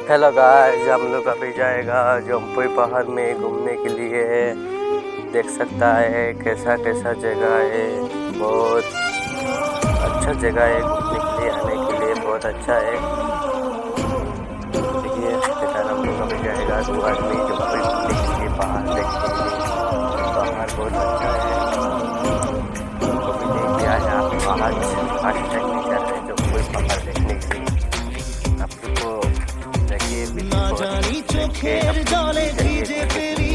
Hello guys, हम लोग अभी जाएगा जम्पुई पहाड़ में घूमने के लिए। देख सकता है कैसा कैसा जगह है। बहुत अच्छा जगह है घूमने के लिए, आने के लिए बहुत अच्छा है। देखिए बेटा, हम लोग अभी जाएगा 2 आदमी जम्पुई घूमने के लिए, पहाड़ देखने के लिए। पहाड़ बहुत अच्छा है। कभी नहीं गया है आप पहाड़, फर्स्ट टाइम में जा रहे हैं जम्पुई पहाड़ देखने के लिए। आप लोग को देखिए না জানি চোখের জলে ভিজে ফেলি,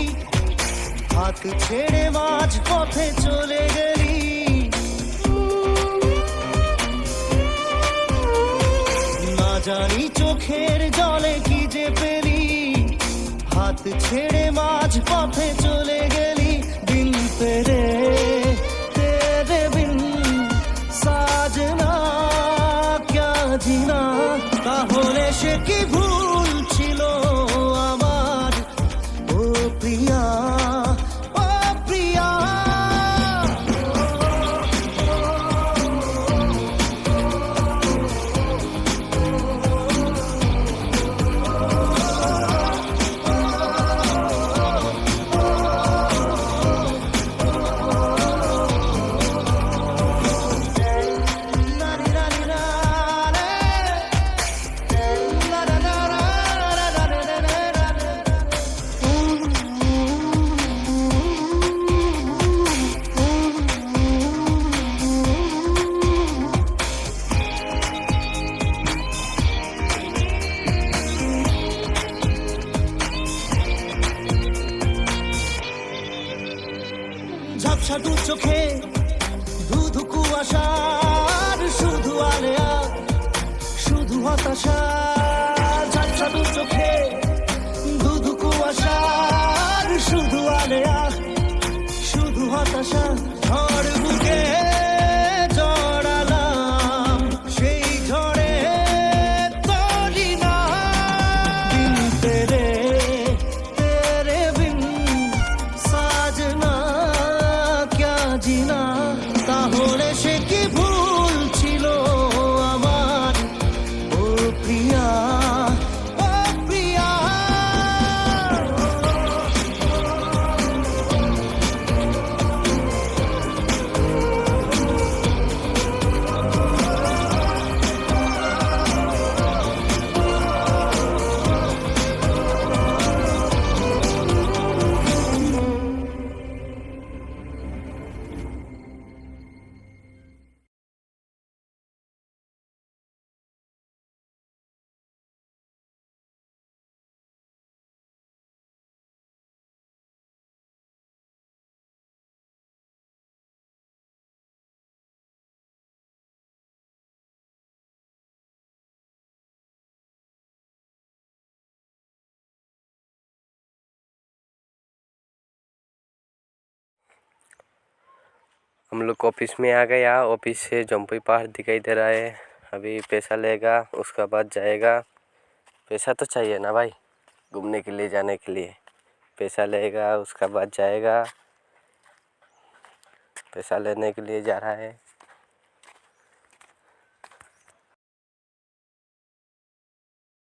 হাত ছেড়ে মাঝ পথে চলে গেলি। না জানি চোখের জলে কি যে পেলি, হাত ছেড়ে মাঝ পথে চলে গেলি। দিন তেরে তেরে বিন সাজনা ক্যা জিনা, তাহলে সে কি ভুল ছিল আমার, ও প্রিয়া ও প্রিয়া। ঝাপসা দু চোখে ধুধু কুয়াশার শুধু আলেয়া, শুধু হতাশা। ঝাপসা দু চোখে ধুধু কুয়াশার শুধু আলেয়া, শুধু হতাশা। ঝড় বুকে জড়ালাম, সেই ঝড়ে তরি না। দিন তেরে তেরে বিন সাজনা ক্যা জিনা, তাহলে সে কি ভুল ছিল আমার, ও প্রিয়া ও প্রিয়া। हम लोग ऑफिस में आ गया। ऑफिस से जम्पुई पहाड़ दिखाई दे रहा है। अभी पैसा लेगा, उसका बाद जाएगा। पैसा तो चाहिए ना भाई, घूमने के लिए जाने के लिए। पैसा लेगा, उसका बाद जाएगा। पैसा लेने के लिए जा रहा है।